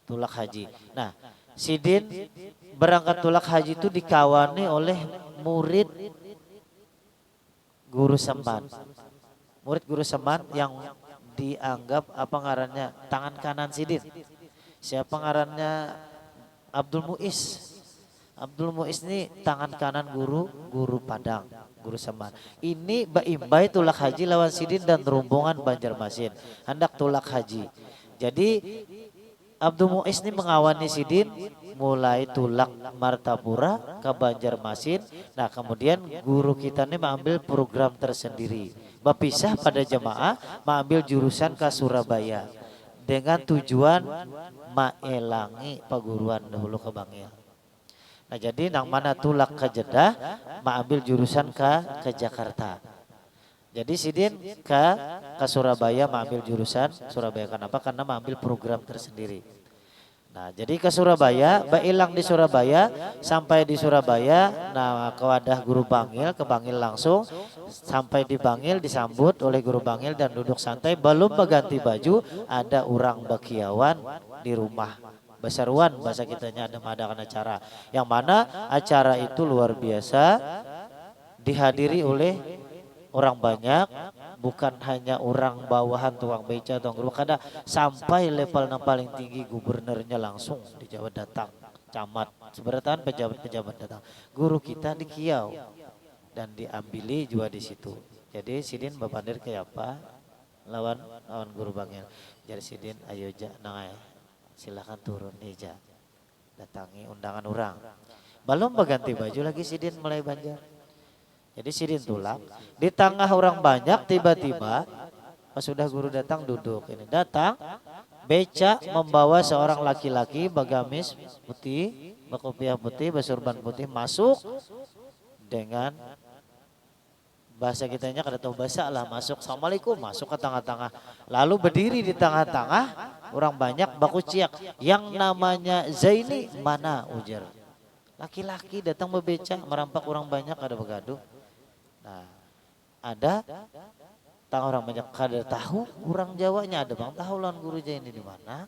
tulak haji. Nah sidin berangkat tulak haji itu dikawani oleh murid guru Semban. Murid guru Semban yang dianggap apa ngarannya tangan kanan sidin. Siapa ngarannya Abdul Muiz. Abdul Muiz ini tangan kanan guru Padang, guru Semban. Ini baimbai tulak haji lawan sidin dan rombongan Banjarmasin hendak tulak haji. Jadi Abdul Muiz ini mengawani sidin mulai tulak Martapura ke Banjarmasin. Nah kemudian guru kita ini mengambil program tersendiri. Berpisah pada jemaah mengambil jurusan ke Surabaya dengan tujuan maelangi perguruan dahulu ke Bangil. Nah jadi nang mana tulak ke Jeddah mengambil jurusan ke Jakarta. Jadi Sidin ke Surabaya mengambil jurusan Surabaya. Kenapa? Karena mengambil program tersendiri. Nah, jadi ke Surabaya, hilang di Surabaya, sampai di Surabaya, nah ke wadah guru Bangil, ke Bangil langsung, sampai di Bangil disambut oleh guru Bangil dan duduk santai, belum berganti baju, ada orang Bakiawan di rumah. Besaruan bahasa kitanya ada mengadakan acara. Yang mana acara itu luar biasa, dihadiri oleh orang banyak, bukan hanya orang bawahan tukang beca atau guru, kada sampai level yang paling tinggi gubernurnya langsung di Jawa datang, camat, seberatan pejabat-pejabat datang. Guru kita di Kiau dan diambili juga di situ. Jadi Sidin bapandir kayak apa? Lawan lawan guru Bangil. Jadi Sidin ayo ja nangai. Silakan turun nih ja. Datangi undangan orang. Belum berganti baju lagi Sidin mulai banjar. Jadi Sidin tulak, di tengah orang banyak tiba-tiba pas sudah guru datang duduk. Ini datang beca membawa seorang laki-laki bagamis putih, berkopiah putih, bersurban putih masuk dengan bahasa kitanya kada tahu bahasa lah, masuk assalamualaikum, masuk ke tengah-tengah, lalu berdiri di tengah-tengah orang banyak baku ciak, yang namanya Zaini mana, ujar. Laki-laki datang bebeca merampak orang banyak ada begaduh. Nah, ada tang orang banyak kada tahu orang Jawanya ada bang tahu lawan guru Zaini di mana.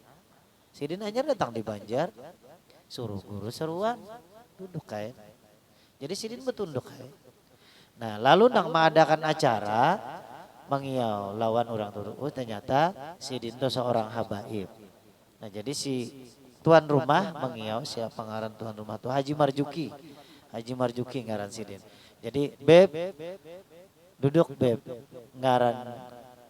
Sidin aja datang di Banjar, suruh guru seruan duduk kayak. Jadi Sidin betunduk kayak. Nah, lalu nang mengadakan acara mengiau lawan orang turun. Oh, ternyata Sidin itu seorang habaib. Nah, jadi si tuan rumah mengiau, siapa ngaran tuan rumah tuh Haji Marjuki. Haji Marjuki ngaran Sidin. Jadi Beb, duduk Beb, ngaran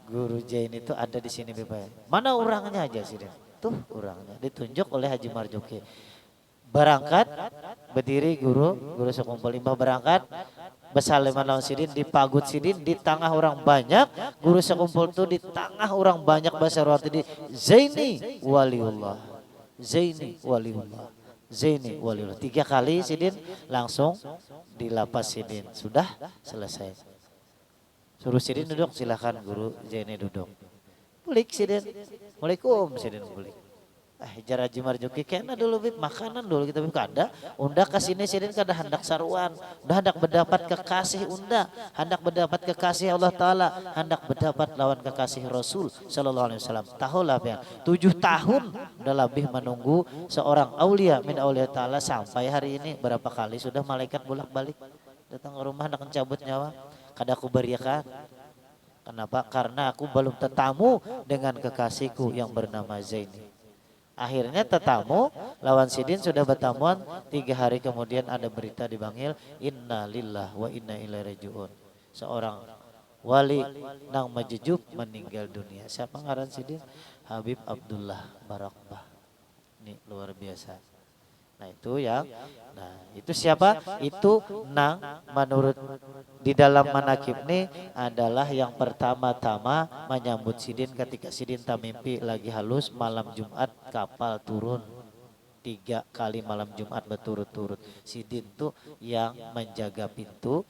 guru Jain itu ada di sini Beb. Mana orangnya aja Sidin? Tuh orangnya ditunjuk oleh Haji Marjuki. Berangkat, berdiri guru sekumpul limbah berangkat, bersalaman lawan Sidin, dipagut Sidin di tengah orang banyak, guru sekumpul tuh di tengah orang banyak bahasa roti di Zaini waliullah, Zaini waliullah, Zaini waliullah. 3 kali Sidin langsung dilapas Sidin, sudah selesai. Suruh Sidin duduk, silakan guru Zaini duduk. Bulik Sidin, Waalaikum Sidin bulik. Jar Haji Marjuki kena dulu Bib, makanan dulu kita Bib kada. Unda kasini Sidin kada hendak saruan, udah hendak mendapat kekasih unda, hendak mendapat kekasih Allah Taala, hendak mendapat lawan kekasih Rasul Sallallahu Alaihi Wasallam. Tahulah ya, 7 tahun udah lebih menunggu seorang aulia min aulia Taala sampai hari ini berapa kali sudah malaikat bolak-balik datang ke rumah hendak mencabut nyawa, kada aku beriakan. Kenapa? Karena aku belum tetamu dengan kekasihku yang bernama Zaini. Akhirnya tetamu lawan Sidin sudah bertamuan 3 hari kemudian ada berita di Bangil, inna lillah wa inna ilaihi rajiun. Seorang wali nang majejuk meninggal dunia. Siapa ngaran Sidin? Habib Abdullah Barakbah. Ini luar biasa. Nah itu yang, nah itu siapa? Itu nang menurut di dalam manakib ini adalah yang pertama-tama menyambut Sidin ketika Sidin tamimpi lagi halus malam Jumat kapal turun 3 kali malam Jumat berturut-turut. Sidin tuh yang menjaga pintu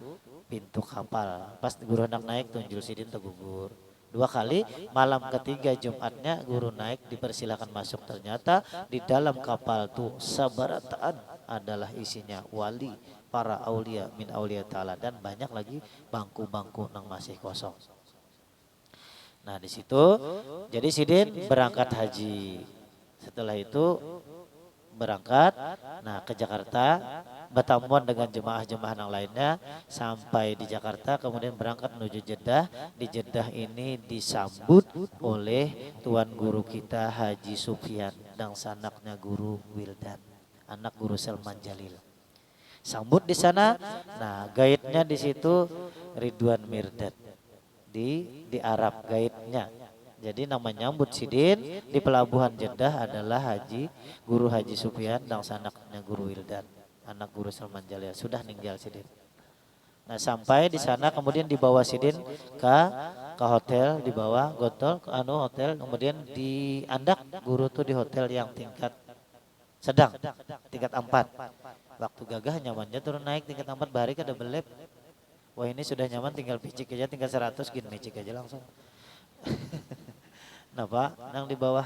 kapal. Pas guru hendak naik tunjul Sidin tergugur. 2 kali, malam ketiga Jumatnya guru naik dipersilakan masuk, ternyata di dalam kapal tuh sabarataan adalah isinya wali, para aulia min aulia ta'ala dan banyak lagi bangku-bangku yang masih kosong. Nah di situ jadi Sidin berangkat haji. Setelah itu berangkat nah ke Jakarta, bertemuan dengan jemaah-jemaah yang lainnya sampai di Jakarta, kemudian berangkat menuju Jeddah. Di Jeddah ini disambut oleh tuan guru kita Haji Sufyan dan sanaknya guru Wildan, anak guru Salman Jalil. Sambut di sana. Nah, gaidnya di situ Ridwan Mirdad di Arab gaidnya. Jadi nama nyambut Sidin di pelabuhan Jeddah adalah Guru Haji Sufyan dan sanaknya guru Wildan, anak guru Salman Jalil, sudah meninggal Sidin. Nah sampai di sana kemudian dibawa Sidin ke hotel, dibawa gotol ke hotel, kemudian diandak guru tuh di hotel yang tingkat sedang, tingkat 4. Waktu gagah nyamannya turun naik tingkat 4 bahari kada belep. Wah ini sudah nyaman tinggal picik aja, tinggal 100 gini picik aja langsung. Nah Pak, yang di bawah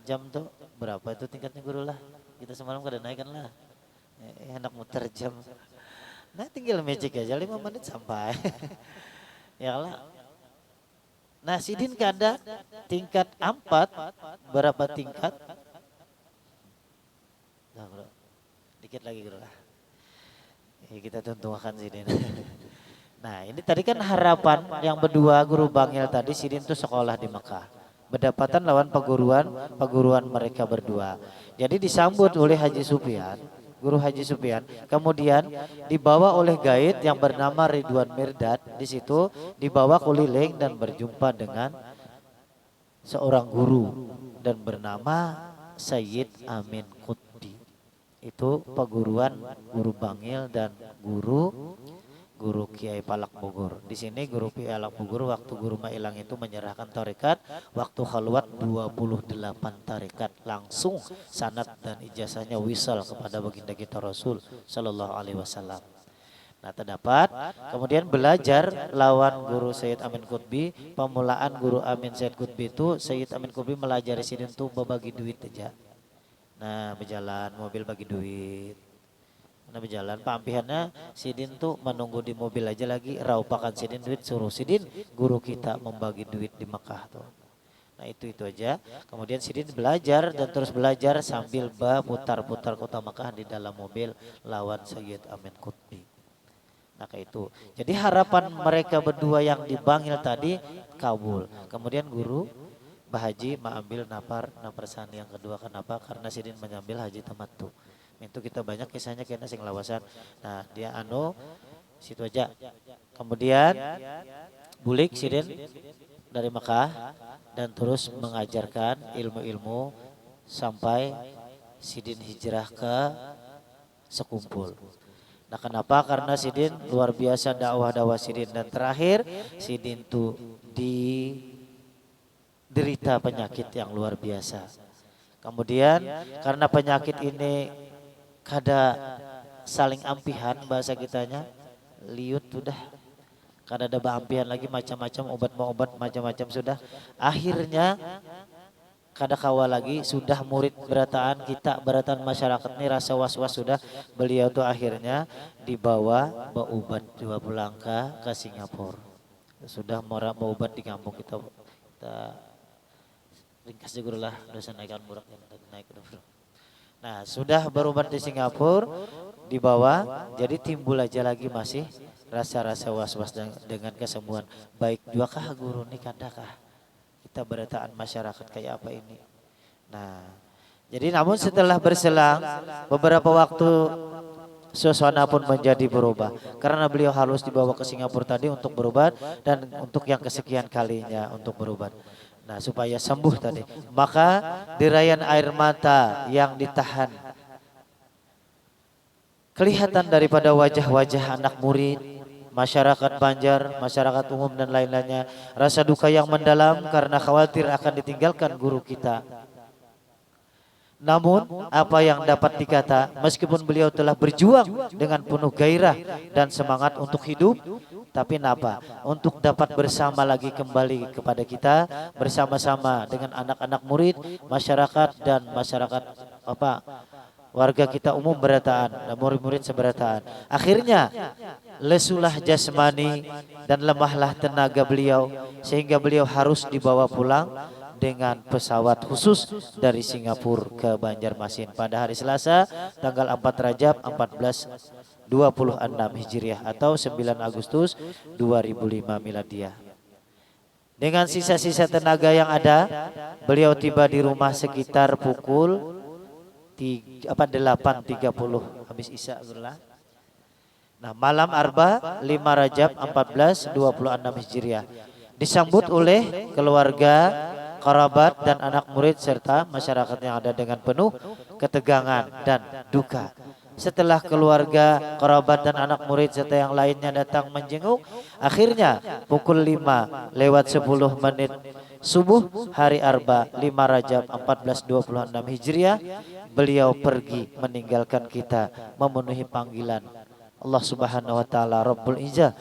jam tuh berapa itu tingkatnya guru lah? Kita semalam kada naikkan lah. Enak muter jam. Nah tinggal picik aja 5 menit sampai. Ya lah. Nah sidin kada tingkat 4 berapa tingkat? Nah, bro. Dikit lagi guru lah. Kita tentukan sidin. Nah ini tadi kan harapan yang berdua guru Bangil tadi sidin tuh sekolah di Mekah. Berdapatan lawan perguruan mereka berdua. Jadi disambut oleh Haji Sufyan, guru Haji Sufyan. Kemudian dibawa oleh gaid yang bernama Ridwan Mirdad. Di situ dibawa keliling dan berjumpa dengan seorang guru dan bernama Sayyid Amin Qutbi. Itu perguruan guru Bangil dan guru Kiai Palak Bogor. Di sini guru Kiai Palak Bogor waktu guru Mailang itu menyerahkan tarekat, waktu khalwat 28 tarekat langsung sanad dan ijazahnya wisal kepada baginda kita Rasul sallallahu alaihi wasallam. Nah, terdapat kemudian belajar lawan guru Sayyid Amin Qutbi, pemulaan guru Amin Sayyid Qutbi itu Sayyid Amin Qutbi melajari sidin tuh berbagi duit aja. Nah, berjalan mobil bagi duit. Nah berjalan pampihannya sidin tuh menunggu di mobil aja lagi raupakan sidin duit suruh sidin guru kita membagi duit di Mekah tuh. Nah itu aja. Kemudian sidin belajar dan terus belajar sambil putar-putar kota Mekah di dalam mobil lawan Sayyid Amin Qutbi. Nah kayak itu. Jadi harapan mereka berdua yang dibanggil tadi kabul. Kemudian guru Bahaji mengambil napar sani yang kedua. Kenapa? Karena sidin mengambil haji tamattu. Itu kita banyak kisahnya kena sing lawasan. Nah dia situ aja. Kemudian bulik sidin dari Mekah dan terus mengajarkan ilmu-ilmu sampai sidin hijrah ke Sekumpul. Nah kenapa? Karena sidin luar biasa dakwah sidin dan terakhir sidin tuh diderita penyakit yang luar biasa. Kemudian karena penyakit ini kada saling ampihan bahasa kitanya liut sudah kada ada ampihan lagi macam-macam obat macam-macam sudah akhirnya kada kawal lagi sudah murid berataan kita berataan masyarakat ini rasa was-was sudah beliau tuh akhirnya dibawa berobat dua pulang ke Singapura sudah mau obat di kampung kita ringkas juga lah dosa naikkan burak naik dulu. Nah sudah berobat di Singapura dibawa jadi timbul aja lagi masih rasa-rasa was-was dengan kesembuhan baik juga kah guru ini kandakah kita berataan masyarakat kayak apa ini. Nah jadi namun setelah berselang beberapa waktu suasana pun menjadi berubah karena beliau harus dibawa ke Singapura tadi untuk berobat dan untuk yang kesekian kalinya untuk berobat. Nah supaya sembuh tadi maka derayan air mata yang ditahan kelihatan daripada wajah-wajah anak murid masyarakat Banjar, masyarakat umum dan lain-lainnya rasa duka yang mendalam karena khawatir akan ditinggalkan guru kita. Namun apa yang dapat dikata meskipun beliau telah berjuang dengan penuh gairah dan semangat untuk hidup tapi napa untuk dapat bersama lagi kembali kepada kita bersama-sama dengan anak-anak murid masyarakat dan masyarakat warga kita umum berataan dan murid-murid seberataan akhirnya lesulah jasmani dan lemahlah tenaga beliau sehingga beliau harus dibawa pulang dengan pesawat khusus dari Singapura ke Banjarmasin pada hari Selasa tanggal 4 Rajab 1426 Hijriah atau 9 Agustus 2005 Miladiah. Dengan sisa-sisa tenaga yang ada, beliau tiba di rumah sekitar pukul 8.30 habis Isya lah. Nah, malam Arba 5 Rajab 1426 Hijriah disambut oleh keluarga kerabat dan anak murid serta masyarakat yang ada dengan penuh ketegangan dan duka. Setelah keluarga, kerabat dan anak murid serta yang lainnya datang menjenguk, akhirnya pukul 5 lewat 10 menit subuh hari Arba 5 Rajab 1426 Hijriah, beliau pergi meninggalkan kita memenuhi panggilan Allah Subhanahu wa taala Rabbul Izzah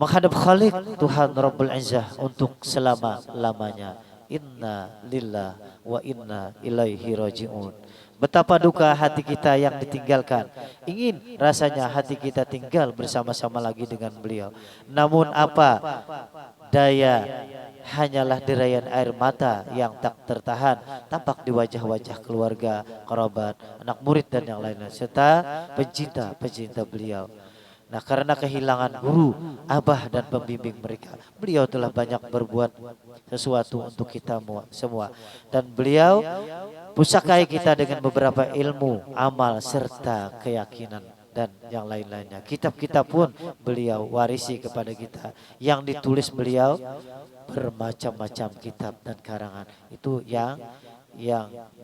menghadap Khalik Tuhan Rabbul Izzah untuk selama-lamanya. Inna lillah wa inna ilaihi raji'un. Betapa duka hati kita yang ditinggalkan. Ingin rasanya hati kita tinggal bersama-sama lagi dengan beliau. Namun apa daya, hanyalah derayan air mata yang tak tertahan tampak di wajah-wajah keluarga, kerabat, anak murid dan yang lainnya serta pencinta-pencinta beliau. Nah, karena kehilangan guru, abah dan pembimbing mereka, beliau telah banyak berbuat sesuatu untuk kita semua. Dan beliau pusakai kita dengan beberapa ilmu, amal, serta keyakinan dan yang lain-lainnya. Kitab-kitab pun beliau warisi kepada kita. Yang ditulis beliau bermacam-macam kitab dan karangan. Itu yang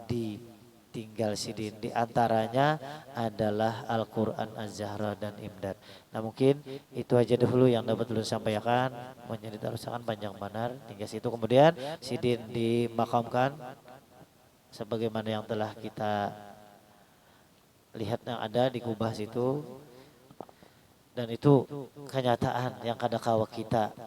ditinggal Sidin. Di antaranya adalah Al-Quran Az-Zahra dan Imdad. Nah, mungkin itu aja dulu yang dapat dulu sampaikan. Menceritakan panjang benar hingga situ. Kemudian Sidin dimakamkan sebagaimana yang telah kita lihat yang ada di kubah situ. Dan itu kenyataan yang kadang-kala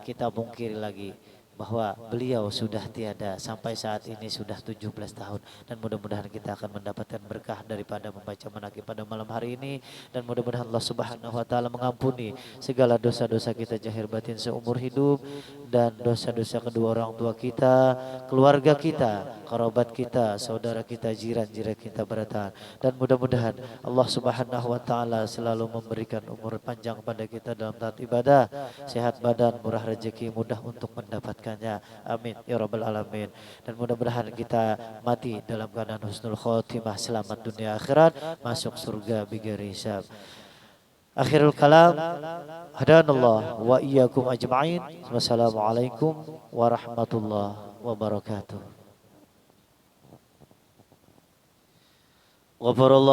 kita mungkiri lagi, bahwa beliau sudah tiada sampai saat ini sudah 17 tahun, dan mudah-mudahan kita akan mendapatkan berkah daripada membaca manaqib pada malam hari ini, dan mudah-mudahan Allah Subhanahu wa taala mengampuni segala dosa-dosa kita zahir batin seumur hidup, dan dosa-dosa kedua orang tua kita, keluarga kita, kerabat kita, saudara kita, jiran-jiran kita bertahan, dan mudah-mudahan Allah Subhanahu wa taala selalu memberikan umur panjang pada kita dalam taat ibadah, sehat badan, murah rezeki, mudah untuk mendapatkannya. Amin ya rabbal alamin. Dan mudah-mudahan kita mati dalam keadaan husnul khotimah, selamat dunia akhirat, masuk surga bighairi hisab. Akhirul kalam, hadanallah wa iyyakum ajma'in. Wassalamualaikum warahmatullahi wabarakatuh. Ghafarallah